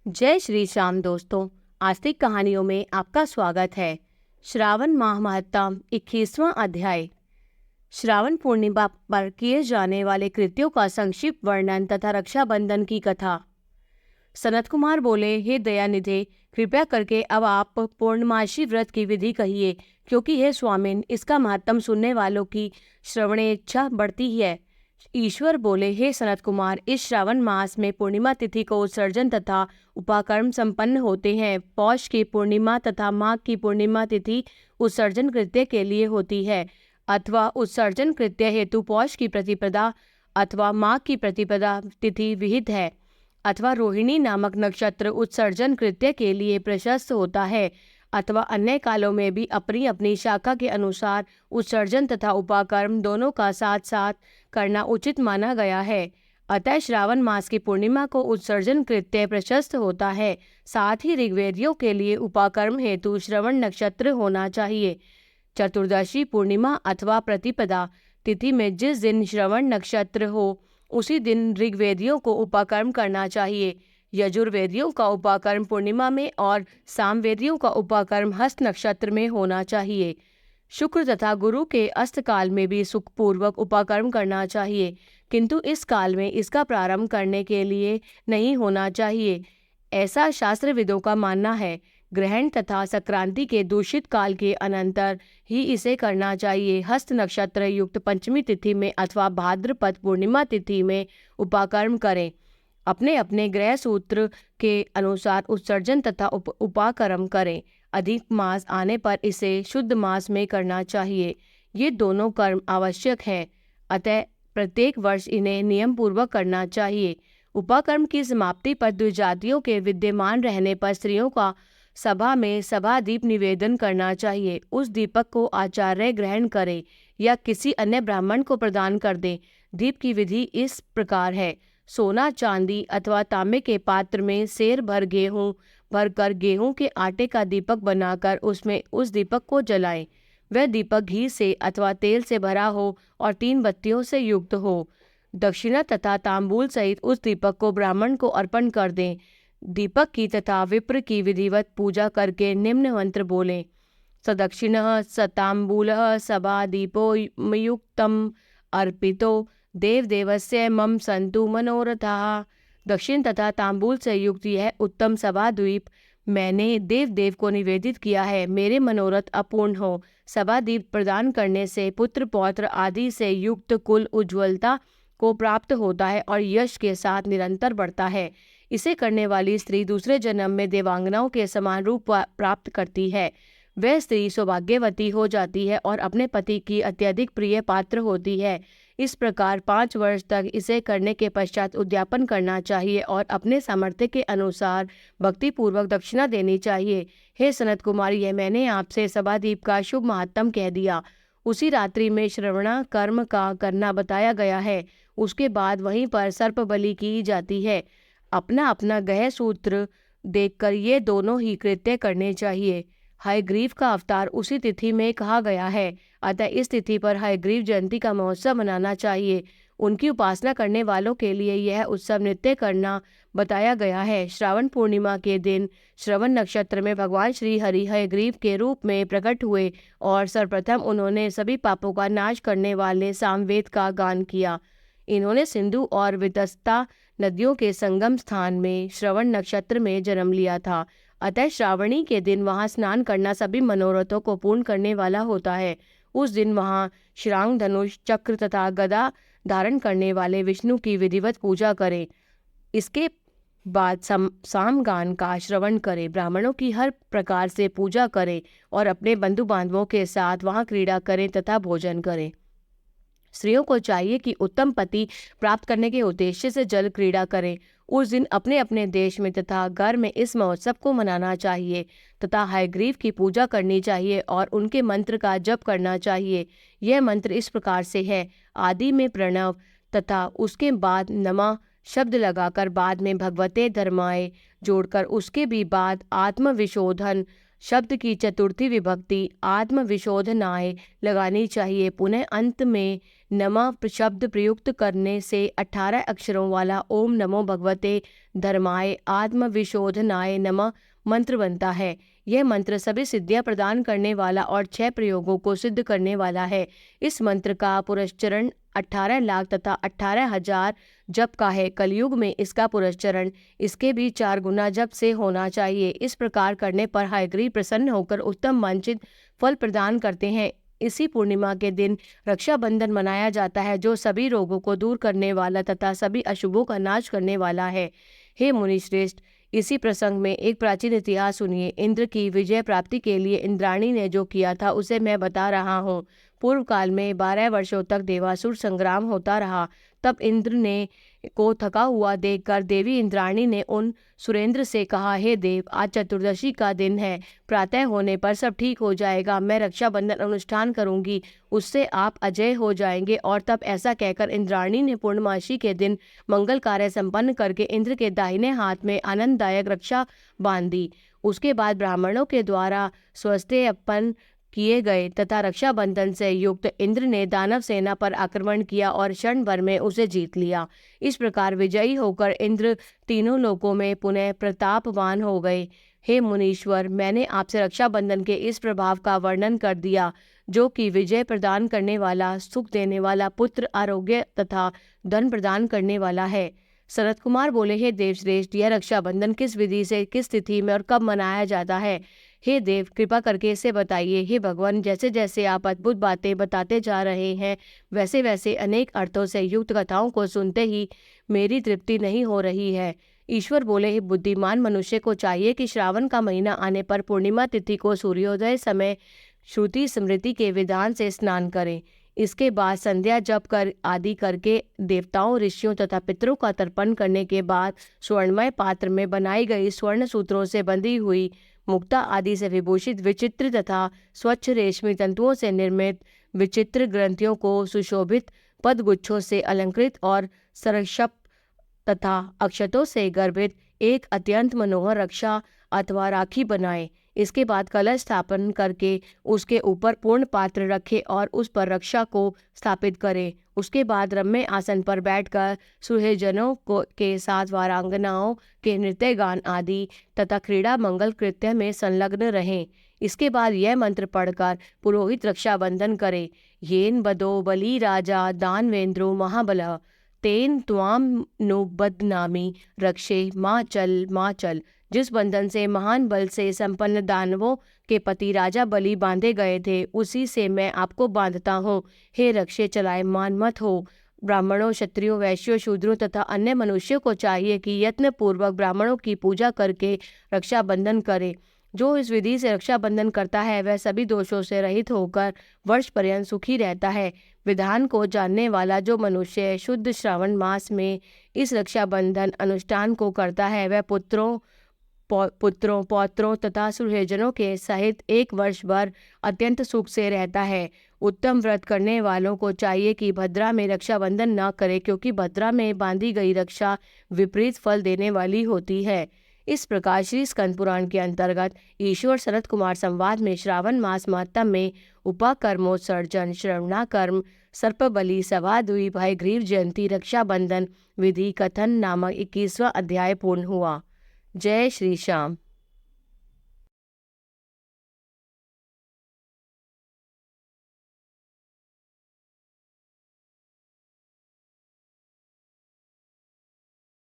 जय श्री श्याम दोस्तों। आस्तिक कहानियों में आपका स्वागत है। श्रावण माह महत्तम 21वां अध्याय। श्रावण पूर्णिमा पर किए जाने वाले कृत्यों का संक्षिप्त वर्णन तथा रक्षाबंधन की कथा। सनत कुमार बोले, हे दयानिधे, कृपया करके अब आप पूर्णमासी व्रत की विधि कहिए, क्योंकि हे स्वामिन, इसका महत्तम सुनने वालों की श्रवणेच्छा बढ़ती है। ईश्वर बोले, हे सनत कुमार, इस श्रावण मास में पूर्णिमा तिथि को उत्सर्जन तथा उपाकर्म संपन्न होते हैं। पौष की पूर्णिमा तथा माघ की पूर्णिमा तिथि उत्सर्जन कृत्य के लिए होती है, अथवा उत्सर्जन कृत्य हेतु पौष की प्रतिपदा अथवा माघ की प्रतिपदा तिथि विहित है, अथवा रोहिणी नामक नक्षत्र उत्सर्जन कृत्य के लिए प्रशस्त होता है, अथवा अन्य कालों में भी अपनी अपनी शाखा के अनुसार उत्सर्जन तथा उपाकर्म दोनों का साथ साथ करना उचित माना गया है। अतः श्रावण मास की पूर्णिमा को उत्सर्जन कृत्य प्रशस्त होता है। साथ ही ऋग्वेदियों के लिए उपाकर्म हेतु श्रवण नक्षत्र होना चाहिए। चतुर्दशी पूर्णिमा अथवा प्रतिपदा तिथि में जिस दिन श्रवण नक्षत्र हो उसी दिन ऋग्वेदियों को उपाकर्म करना चाहिए। यजुर्वेदियों का उपाकर्म पूर्णिमा में और सामवेदियों का उपाकर्म हस्त नक्षत्र में होना चाहिए। शुक्र तथा गुरु के अस्त काल में भी सुखपूर्वक उपाकर्म करना चाहिए, किंतु इस काल में इसका प्रारंभ करने के लिए नहीं होना चाहिए, ऐसा शास्त्रविदों का मानना है। ग्रहण तथा संक्रांति के दूषित काल के अनंतर ही इसे करना चाहिए। हस्त नक्षत्र युक्त पंचमी तिथि में अथवा भाद्रपद पूर्णिमा तिथि में उपाकर्म करें। अपने अपने ग्रह सूत्र के अनुसार उत्सर्जन तथा उपाकर्म करें। अधिक मास आने पर इसे शुद्ध मास में करना चाहिए। ये दोनों कर्म आवश्यक हैं, अतः प्रत्येक वर्ष इन्हें नियम पूर्वक करना चाहिए। उपाकर्म की समाप्ति पर द्विजातियों के विद्यमान रहने पर स्त्रियों का सभा में सभा दीप निवेदन करना चाहिए। उस दीपक को आचार्य ग्रहण करे या किसी अन्य ब्राह्मण को प्रदान कर दे। दीप की विधि इस प्रकार है। सोना चांदी अथवा तांबे के पात्र में सेर भर गेहूं भरकर गेहूं के आटे का दीपक बनाकर उसमें उस दीपक को जलाएं। वह दीपक घी से अथवा तेल से भरा हो और 3 बत्तियों से युक्त हो। दक्षिणा तथा तांबूल सहित उस दीपक को ब्राह्मण को अर्पण कर दें। दीपक की तथा विप्र की विधिवत पूजा करके निम्न मंत्र बोलें। सदक्षिणः सतांबूलः सभा दीपो युक्तम अर्पितो देवदेवस्य मम संतु मनोरथाः। दक्षिण तथा तांबूल से युक्त यह उत्तम सभा द्वीप मैंने देव देव को निवेदित किया है। मेरे मनोरथ अपूर्ण हो। सभा दीप प्रदान करने से पुत्र पौत्र आदि से युक्त कुल उज्ज्वलता को प्राप्त होता है और यश के साथ निरंतर बढ़ता है। इसे करने वाली स्त्री दूसरे जन्म में देवांगनाओं के समान रूप प्राप्त करती है। वह स्त्री सौभाग्यवती हो जाती है और अपने पति की अत्यधिक प्रिय पात्र होती है। इस प्रकार 5 वर्ष तक इसे करने के पश्चात उद्यापन करना चाहिए और अपने सामर्थ्य के अनुसार भक्तिपूर्वक दक्षिणा देनी चाहिए। हे सनत कुमार, यह मैंने आपसे सभादीप का शुभ महत्तम कह दिया। उसी रात्रि में श्रवणा कर्म का करना बताया गया है। उसके बाद वहीं पर सर्प बलि की जाती है। अपना अपना गह सूत्र देखकर ये दोनों ही कृत्य करने चाहिए। हयग्रीव का अवतार उसी तिथि में कहा गया है, अतः इस तिथि पर हयग्रीव जयंती का महोत्सव मनाना चाहिए। उनकी उपासना करने वालों के लिए यह उत्सव नित्य करना बताया गया है। श्रावण पूर्णिमा के दिन श्रवण नक्षत्र में भगवान श्री हरि हयग्रीव के रूप में प्रकट हुए और सर्वप्रथम उन्होंने सभी पापों का नाश करने वाले सामवेद का गान किया। इन्होंने सिंधु और वितस्ता नदियों के संगम स्थान में श्रवण नक्षत्र में जन्म लिया था। अतः श्रावणी के दिन वहां स्नान करना सभी मनोरथों को पूर्ण करने वाला होता है। उस दिन वहां श्रांग धनुष चक्र तथा गदा धारण करने वाले विष्णु की विधिवत पूजा करें। इसके बाद सामगान का श्रवण करें, ब्राह्मणों की हर प्रकार से पूजा करें और अपने बंधु बांधवों के साथ वहां क्रीड़ा करें तथा भोजन करें। स्त्रियों को चाहिए कि उत्तम पति प्राप्त करने के उद्देश्य से जल क्रीड़ा करें। उस दिन अपने अपने देश में तथा घर में इस महोत्सव को मनाना चाहिए तथा हयग्रीव की पूजा करनी चाहिए और उनके मंत्र का जप करना चाहिए। यह मंत्र इस प्रकार से है। आदि में प्रणव तथा उसके बाद नमः शब्द लगाकर बाद में भगवते धर्माय जोड़कर उसके भी बाद आत्मविशोधन शब्द की चतुर्थी विभक्ति आत्म विशोधनाय लगानी चाहिए। पुनः अंत में नमः शब्द प्रयुक्त करने से 18 अक्षरों वाला ओम नमो भगवते धर्माय आत्म विशोधनाय नमः मंत्र बनता है। यह मंत्र सभी सिद्धियां प्रदान करने वाला और 6 प्रयोगों को सिद्ध करने वाला है। इस मंत्र का पुरस्चरण 18 लाख तथा 18,000 जप का है। कलयुग में इसका पुरस्चरण इसके भी 4 गुना जप से होना चाहिए। इस प्रकार करने पर हयग्रीव प्रसन्न होकर उत्तम वांछित फल प्रदान करते हैं। इसी पूर्णिमा के दिन रक्षाबंधन मनाया जाता है, जो सभी रोगों को दूर करने वाला तथा सभी अशुभों का नाश करने वाला है। हे मुनि श्रेष्ठ, इसी प्रसंग में एक प्राचीन इतिहास सुनिए। इंद्र की विजय प्राप्ति के लिए इंद्राणी ने जो किया था उसे मैं बता रहा हूँ। पूर्व काल में 12 वर्षों तक देवासुर संग्राम होता रहा। तब इंद्र ने को थका हुआ देखकर देवी इंद्राणी ने उन सुरेंद्र से कहा, हे देव, आज चतुर्दशी का दिन है, प्रातः होने पर सब ठीक हो जाएगा। मैं रक्षाबंधन अनुष्ठान करूंगी, उससे आप अजय हो जाएंगे। और तब ऐसा कहकर इंद्राणी ने पूर्णमासी के दिन मंगल कार्य संपन्न करके इंद्र के दाहिने हाथ में आनंददायक रक्षा बांध दी। उसके बाद ब्राह्मणों के द्वारा स्वस्त्यर्पण किए गए तथा रक्षाबंधन से युक्त इंद्र ने दानव सेना पर आक्रमण किया और क्षण भर में उसे जीत लिया। इस प्रकार विजयी होकर इंद्र तीनों लोकों में पुनः प्रतापवान हो गए। हे मुनीश्वर, मैंने आपसे रक्षाबंधन के इस प्रभाव का वर्णन कर दिया, जो कि विजय प्रदान करने वाला, सुख देने वाला, पुत्र, आरोग्य तथा धन प्रदान करने वाला है। शरत कुमार बोले, हे देवश्रेष्ठ, यह रक्षाबंधन किस विधि से, किस तिथि में और कब मनाया जाता है? हे देव, कृपा करके इसे बताइए। हे भगवान, जैसे जैसे आप अद्भुत बातें बताते जा रहे हैं, वैसे वैसे अनेक अर्थों से युक्त कथाओं को सुनते ही मेरी तृप्ति नहीं हो रही है। ईश्वर बोले, हे बुद्धिमान मनुष्य को चाहिए कि श्रावण का महीना आने पर पूर्णिमा तिथि को सूर्योदय समय श्रुति स्मृति के विधान से स्नान करें। इसके बाद संध्या जप कर आदि करके देवताओं, ऋषियों तथा पितरों का तर्पण करने के बाद स्वर्णमय पात्र में बनाई गई स्वर्ण सूत्रों से बंधी हुई मुक्ता आदि से विभूषित विचित्र तथा स्वच्छ रेशमी तंतुओं से निर्मित विचित्र ग्रंथियों को सुशोभित पदगुच्छों से अलंकृत और सरक्षप तथा अक्षतों से गर्भित एक अत्यंत मनोहर रक्षा अथवा राखी बनाए। इसके बाद कलश स्थापन करके उसके ऊपर पूर्ण पात्र रखे और उस पर रक्षा को स्थापित करे। उसके बाद रम्य आसन पर बैठकर सुहृदजनों को के साथ वारांगनाओं के नृत्य गान आदि तथा क्रीड़ा मंगल कृत्य में संलग्न रहें। इसके बाद यह मंत्र पढ़कर पुरोहित रक्षाबंधन करे। येन बदो बलि राजा दानवेंद्रो महाबलः तेन त्वाम नो बदनामी रक्षे माँ चल। जिस बंधन से महान बल से संपन्न दानवों के पति राजा बलि बांधे गए थे, उसी से मैं आपको बांधता हूँ। हे रक्षे, चलायमान मत हो। ब्राह्मणों, क्षत्रियों, वैश्यों, शूद्रों तथा अन्य मनुष्यों को चाहिए कि यत्न पूर्वक ब्राह्मणों की पूजा करके रक्षाबंधन करे। जो इस विधि से रक्षाबंधन करता है, वह सभी दोषों से रहित होकर वर्ष पर्यंत सुखी रहता है। विधान को जानने वाला जो मनुष्य शुद्ध श्रावण मास में इस रक्षाबंधन अनुष्ठान को करता है, वह पुत्रों, पौत्रों तथा सुहृदजनों के सहित 1 वर्ष भर अत्यंत सुख से रहता है। उत्तम व्रत करने वालों को चाहिए कि भद्रा में रक्षाबंधन न करे, क्योंकि भद्रा में बांधी गई रक्षा विपरीत फल देने वाली होती है। इस प्रकार श्री स्कंद पुराण के अंतर्गत ईश्वर सनत कुमार संवाद में श्रावण मास महत्म में उपाकर्मोत्सर्जन, श्रवणाकर्म, सर्पबलि, सभाद्वीप, हयग्रीव जयंती, रक्षाबंधन विधि कथन नामक 21वां अध्याय पूर्ण हुआ। जय श्री श्याम।